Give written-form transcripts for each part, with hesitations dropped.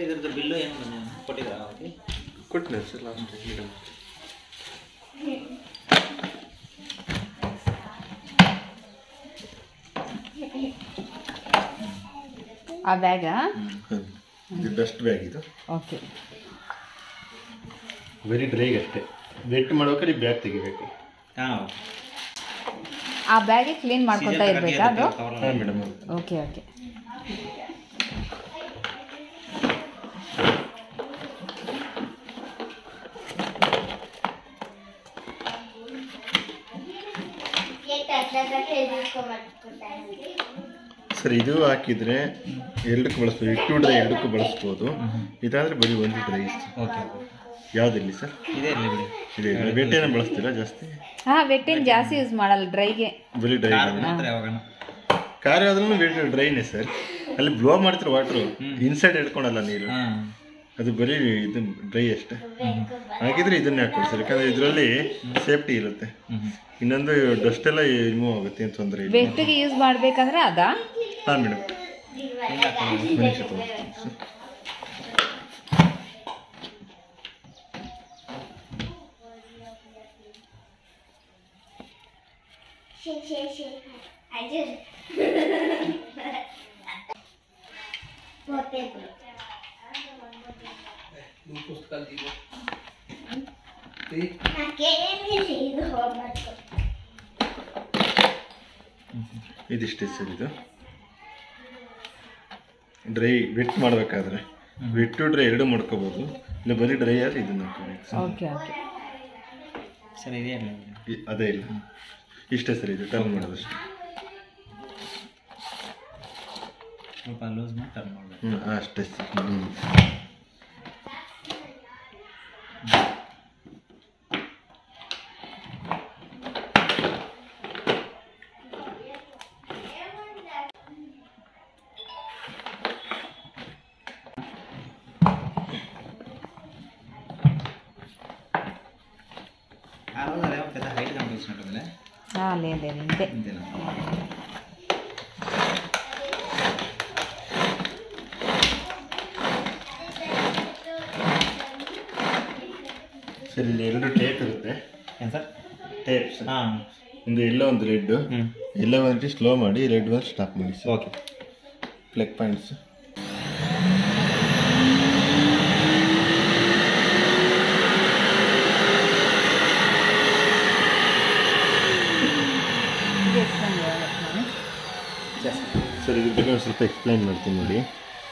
ಇದ್ರದ್ದು ಬಿಲ್ಲು ಏನು ಕೊಟ್ಟಿದ್ದೀರಾ ಅವರಿಗೆ? ಕೊಟ್ಟಿಲ್ಲ ಸರ್ ಲಾಸ್ಟ್ ಮೇಡಮ್. ಆ ಬ್ಯಾಗಾ? ಇದು ಡಸ್ಟ್ ಬ್ಯಾಗ್ ಇದು. ಓಕೆ. ವೆರಿ ಡ್ರೈಗೆ ಅಷ್ಟೇ. ವೆಟ್ ಮಾಡ್ಬೇಕಾದ್ರೆ ಈ ಬ್ಯಾಗ್ ತೆಗಿಬೇಕು. ಹಾಂ, ಆ ಬ್ಯಾಗೆ ಕ್ಲೀನ್ ಮಾಡ್ಕೊತಾ ಇರಬೇಕಾ ಅದು? ಹಾಂ ಮೇಡಮ್. Okay okay. ಸರ್ ಇದು ಹಾಕಿದರೆ ಎರಡಕ್ಕೂ ಬಳಸ್ಬೋದು, ಇಟ್ಟು ಡ್ರೈ ಎರಡಕ್ಕೂ ಬಳಸ್ಬೋದು. ಇದಾದರೆ ಬರೀ ಒಂದು ಡ್ರೈ. ಓಕೆ. ಯಾವುದಿರಲಿ ಸರ್? ಇದೇ ಇರಲಿ ಬಿಡಿ. ಇದೆ ವೆಟ್ಟೇನ ಬಳಸ್ತೀರಾ ಜಾಸ್ತಿ? ಹಾಂ, ವೆಟ್ಟಿನ ಜಾಸ್ತಿ ಯೂಸ್ ಮಾಡಲ್ಲ, ಡ್ರೈಗೆ. ಬರೀ ಡ್ರೈ ಖಾರ ಆದ್ರೂ ವೆಟ್ ಡ್ರೈನೇ ಸರ್. ಅಲ್ಲಿ ಬ್ಲೋ ಮಾಡ್ತೀರ ವಾಟ್ರು, ಇನ್ಸೈಡ್ ಹಿಡ್ಕೊಳಲ್ಲ ನೀರು, ಅದು ಬರೀ ಇದು ಡ್ರೈ ಅಷ್ಟೇ. ಹಾಗಿದ್ರೆ ಇದನ್ನೇ ಹಾಕ್ಕೊಡಿ ಸರ್, ಯಾಕಂದರೆ ಇದರಲ್ಲಿ ಸೇಫ್ಟಿ ಇರುತ್ತೆ. ಇನ್ನೊಂದು ಡಸ್ಟ್ ಎಲ್ಲ ರಿಮೂವ್ ಆಗುತ್ತೆ, ಏನು ತೊಂದರೆ ಇಲ್ಲ. ವೆಟ್ಟಿಗೆ ಯೂಸ್ ಮಾಡಬೇಕಂದ್ರೆ ಅದಾ? ಹಾಂ ಮೇಡಮ್. ಇದಿಷ್ಟೇ ಸರ್. ಇದು ಡ್ರೈ ವೆಟ್ ಮಾಡಬೇಕಾದ್ರೆ ವೆಟ್ ಟು ಡ್ರೈ ಎರಡು ಮಾಡ್ಕೋಬೋದು, ಇಲ್ಲ ಬರೀ ಡ್ರೈ ಆದರೆ ಇದನ್ನ ಹಾಕೋಬೇಕು. Okay okay sir. ಇದೇ ಅದೇ ಇಲ್ಲ, ಇಷ್ಟೇ ಸರ್. ಇದು ಟರ್ನ್ ಮಾಡೋದಷ್ಟೇ. ಸ್ವಲ್ಪ ಲೂಸ್ ಮಾಡಿ ಟರ್ನ್ ಮಾಡಬೇಕು. ಅಷ್ಟೇ ಸರ್. లేదే ఇంతే. ಸರ್ ಇಲ್ಲಿ ಎರಡು ಟೇಪ್ ಇರುತ್ತೆ. ಏನು ಸರ್? ಟೇಪ್ಸ್. ಹಾಂ, ಒಂದು ಎಲ್ಲೋ ಒಂದು ರೆಡ್, ಎಲ್ಲೋ ಒಂದು ಸ್ಲೋ ಮಾಡಿ, ರೆಡ್ ಒಂದು ಸ್ಟಾಪ್ ಮಾಡಿ sir. Okay. Plug points. Sir ಇದ್ರ ಬಗ್ಗೆ ಒಂದು ಸ್ವಲ್ಪ ಎಕ್ಸ್ಪ್ಲೈನ್ ಮಾಡ್ತೀನಿ ನೋಡಿ.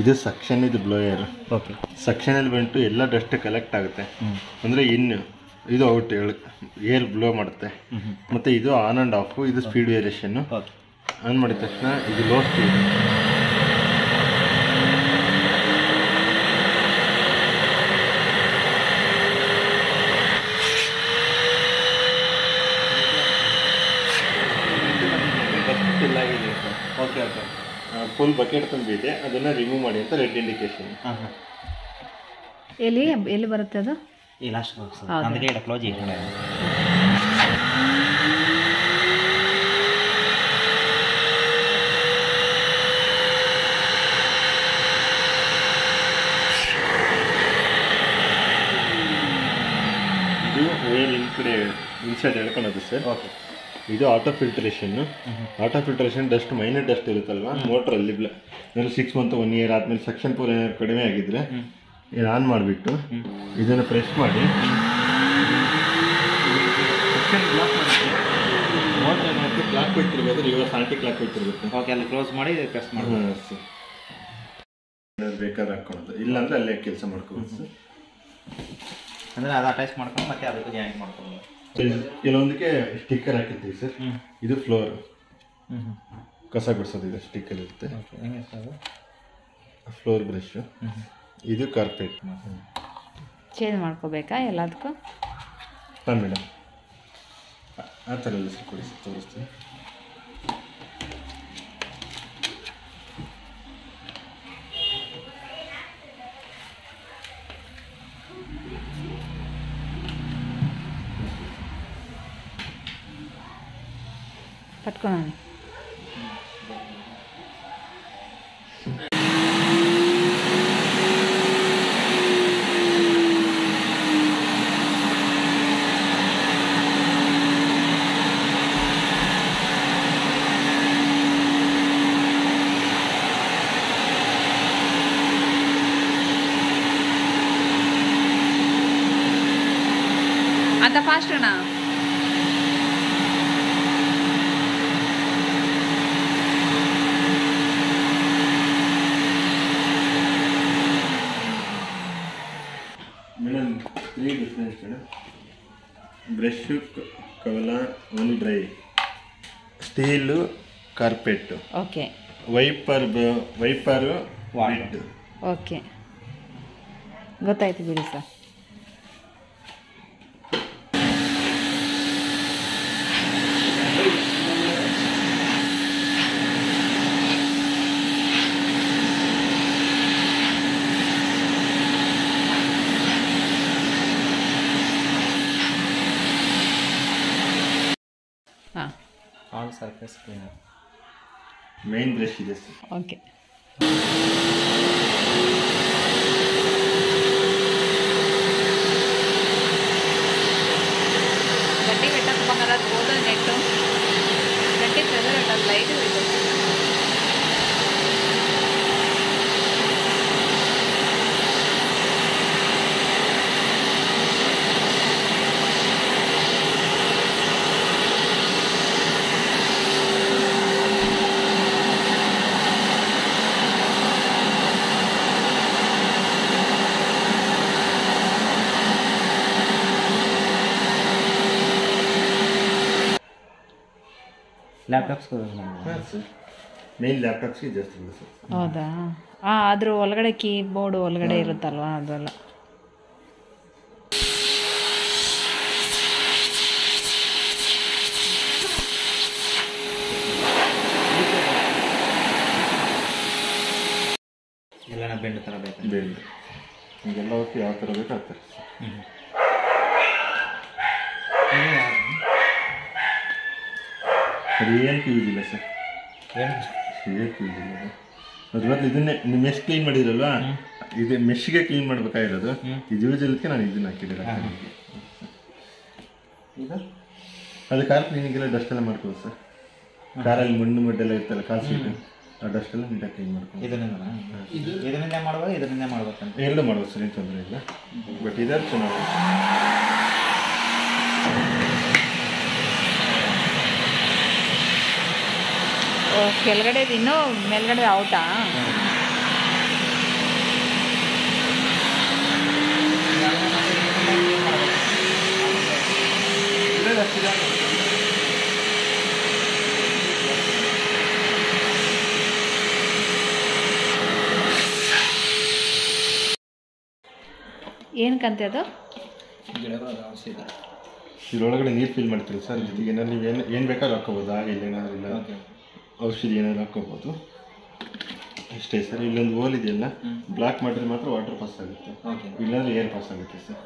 ಇದು ಸಕ್ಷನ್, ಇದು ಬ್ಲೋಯರ್. ಓಕೆ. ಸಕ್ಷನಲ್ಲಿ ಬಂತು ಎಲ್ಲ ಡಸ್ಟ್ ಕಲೆಕ್ಟ್ ಆಗುತ್ತೆ, ಅಂದರೆ ಇನ್ನು ಇದು ಔಟ್ ಏರ್ ಬ್ಲೋ ಮಾಡುತ್ತೆ. ಮತ್ತು ಇದು ಆನ್ ಆ್ಯಂಡ್ ಆಫು, ಇದು ಸ್ಪೀಡ್ ವೇರಿಯೇಷನ್ನು. ಆನ್ ಮಾಡಿದ ತಕ್ಷಣ ಇದು low speed, okay okay. Full bucket ತುಂಬಿದೆ, ಅದನ್ನು ರಿಮೂವ್ ಮಾಡಿ ಅಂತ ರೆಡ್ ಇಂಡಿಕೇಶನ್. ಹಾಂ ಹಾಂ. ಎಲ್ಲಿ ಬರುತ್ತೆ ಅದು? ಈ ಲಾಸ್ಟ್ ಬಾಕ್ಸ್ అందుకే ఇక్కడ క్లోజ్ చేయండి. ಇದು ಏರ್ ಇನ್ಸೈಡ್ ಹೇಳ್ಕೊಳೋದು ಸರ್. ಓಕೆ. ಇದು auto filtration. Auto filtration dust, minor dust ಇರುತ್ತಲ್ವ ಮೋಟ್ರಲ್ಲಿ, 6 ಮಂತ್ 1 ಇಯರ್ ಆದಮೇಲೆ ಸಕ್ಷನ್ ಪೂಲ್ ಏನಾದ್ರು ಕಡಿಮೆ ಆಗಿದ್ದರೆ ಇದು ಆನ್ ಮಾಡಿಬಿಟ್ಟು ಇದನ್ನು ಪ್ರೆಸ್ ಮಾಡಿ ಸಕ್ಷನ್ ಬ್ಲಾಕ್ ಮಾಡುತ್ತೆ. ಮೋಟ್ರ್ ಏನಾಗುತ್ತೆ ಕ್ಲಾಕ್ ಹೋಗ್ತಿರ್ಬೋದು, ರಿವರ್ಸ್ ಆಂಟಿ ಕ್ಲಾಕ್ ಹೋಗ್ತಿರ್ಬೇಕು. ಓಕೆ, ಅಲ್ಲಿ ಕ್ಲೋಸ್ ಮಾಡಿ ಪ್ರೆಸ್ ಮಾಡಿ ಸರ್. ಏನಾದ್ರು ಬೇಕಾದ್ರೆ ಹಾಕ್ಕೊಳೋದು, ಇಲ್ಲಾಂದರೆ ಅಲ್ಲೇ ಕೆಲಸ ಮಾಡ್ಕೋಬೋದು ಸರ್. ಅಂದರೆ ಅದು ಅಟ್ಯಾಚ್ ಮಾಡ್ಕೊಂಡು ಮತ್ತೆ ಅದಕ್ಕೆ ಜಾಯಿಂಟ್ ಮಾಡ್ಕೊಂಡು ಕೆಲವೊಂದಕ್ಕೆ ಸ್ಟಿಕ್ಕರ್ ಹಾಕಿರ್ತೀವಿ ಸರ್. ಇದು ಫ್ಲೋರ್ ಕಸ ಗುಡಿಸೋದು, ಇದು ಸ್ಟಿಕ್ಕರ್ ಇರುತ್ತೆ. ಹೆಂಗೆ ಸರ್? Floor brush. ಇದು ಕಾರ್ಪೆಟ್. ಚೇಂಜ್ ಮಾಡ್ಕೋಬೇಕಾ ಎಲ್ಲದಕ್ಕೂ? ಹಾಂ ಮೇಡಮ್, ಆ ಥರ ಎಲ್ಲ ಸರ್ ಕೊಡಿ ಸರ್, ತೋರಿಸ್ತೀನಿ. పట్టుకున్నాను. అంత ఫాస్ట్నా? Madam 3 difference madam. ಬ್ರಷ್ ಕವಲ only dry, steel carpet, okay. Wiper wet. Okay, ಗೊತ್ತಾಯ್ತು ಬಿಡಿ ಸರ್. ಹಾಂ, all surface cleaner main brush ಇದೆ ಸರ್. ಓಕೆ. గట్టి పెట్టకపోయినారా? అది పోతుంది నెట్. గట్టి ప్రెజర్ పెట్టాలి, లైట్ పెట్టాలి. ಲ್ಯಾಪ್ಟಾಪ್ಸ್ಗೆ ಹಾಂ ಸರ್, ಮೇನ್ ಲ್ಯಾಪ್ಟಾಪ್ಸ್ಗೆ ಜಾಸ್ತಿ ಇದೆ ಸರ್. ಹೌದಾ? ಅದ್ರ ಒಳಗಡೆ ಕೀಬೋರ್ಡ್ ಒಳಗಡೆ ಇರುತ್ತಲ್ವಾ, ಅದೆಲ್ಲ. ಎಲ್ಲ ಬೆಂಡ್ ಥರ ಬೇಕು. ಬೇಡ, ಈಗೆಲ್ಲ ಹೋಗಿ ಯಾವ ಥರ ಬೇಕು ಆ ಥರ. ಅದು ಏನಕ್ಕೆ ಯೂಸ್ ಇಲ್ಲ ಸರ್, ಏನಕ್ಕೆ ಯೂಸ್ ಇಲ್ಲ. ಅದ್ರ ಬದಲು ಇದನ್ನೇ ನೀವು ಮೆಶ್ ಕ್ಲೀನ್ ಮಾಡಿದ್ರಲ್ವಾ, ಇದು ಮೆಶ್ಗೆ ಕ್ಲೀನ್ ಮಾಡ್ಬೇಕಾಗಿರೋದು. ಇದು ಯೂಸ್ ಇಲ್ಲಕ್ಕೆ ನಾನು ಇದನ್ನ ಹಾಕಿದ್ದೀರ. ಅದು ಕಾರ್ ಕ್ಲೀನಿಂಗೆಲ್ಲ ಡಸ್ಟ್ ಎಲ್ಲ ಮಾಡ್ಕೋದು ಸರ್. ಕಾರಲ್ಲಿ ಮಣ್ಣು ಮಡ್ಡೆಲ್ಲ ಇರ್ತಲ್ಲ, ಕಾಲು ಸೀಟು, ಆ ಡಸ್ಟ್ ಎಲ್ಲ ನೀಟಾಗಿ ಕ್ಲೀನ್ ಮಾಡ್ಕೊಂಡು ಇದರಿಂದ ಮಾಡ್ಬೋದು, ಇದರಿಂದ ಮಾಡ್ಬೇಕಂತ ಎರಡು ಮಾಡ್ಬೋದು ಸರ್, ಏನು ತೊಂದರೆ ಇಲ್ಲ. ಬಟ್ ಇದಾರು ಚೆನ್ನಾಗಿ ಕೆಳಗಡೆ ಇನ್ನೂ ಮೇಲ್ಗಡೆ ಔಟಾ? ಏನಕ್ಕಂತೆ ಅದು? ಇದ್ರೊಳಗಡೆ ನೀರು ಫಿಲ್ ಮಾಡ್ತೀರಿ ಸರ್. ಜೊತೆಗೆ ಏನಾದ್ರು ನೀವು ಏನು ಬೇಕಾದ್ರೂ ಹಾಕೋಬೋದು. ಆಗಿಲ್ಲ ಏನಾದರೂ ಇಲ್ಲ, ಔಷಧಿ ಏನಾದ್ರು ಹಾಕೋಬೋದು ಅಷ್ಟೇ ಸರ್. ಇಲ್ಲೊಂದು ಹೋಲ್ ಇದೆಯಲ್ಲ, ಬ್ಲಾಕ್ ಮಾಡಿದ್ರೆ ಮಾತ್ರ ವಾಟರ್ ಪಾಸ್ ಆಗುತ್ತೆ, ಇಲ್ಲಾಂದ್ರೆ ಏರ್ ಪಾಸ್ ಆಗುತ್ತೆ ಸರ್.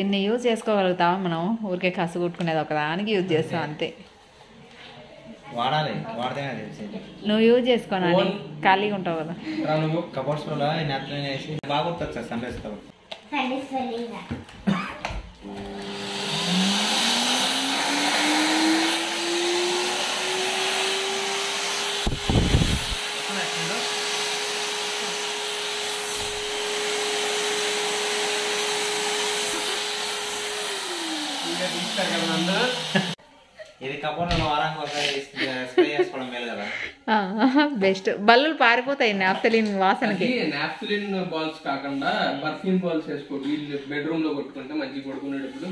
ఇన్ని యూజ్ చేసుకోగలుగుతావా మనం? ఊరికే కసు కుట్టుకునేది ఒకదానికి యూజ్ చేస్తాం అంతే. వాడాలి, వాడితేనే తెలిసేది. నువ్వు యూజ్ చేసుకోనా, ఖాళీగా ఉంటావు కదా. కబోర్డ్స్లో నెట్లో వేసి బాగా కుట్టచ్చు సార్. సన్ రైజ్ కబోర్డ్ ఇది కబోర్డ్లో వారానికి ఒకసారి స్ప్రే చేసుకోవడం మేలు కదా. బెస్ట్. బల్లులు పారిపోతాయి నాఫ్థలిన్ వాసనకి. నాఫ్థలిన్ బాల్స్ కాకుండా పర్ఫ్యూమ్ బాల్స్ వేసుకోండి. వీళ్ళు బెడ్రూమ్ లో కొట్టుకుంటే మంచిగా పడుకునేటప్పుడు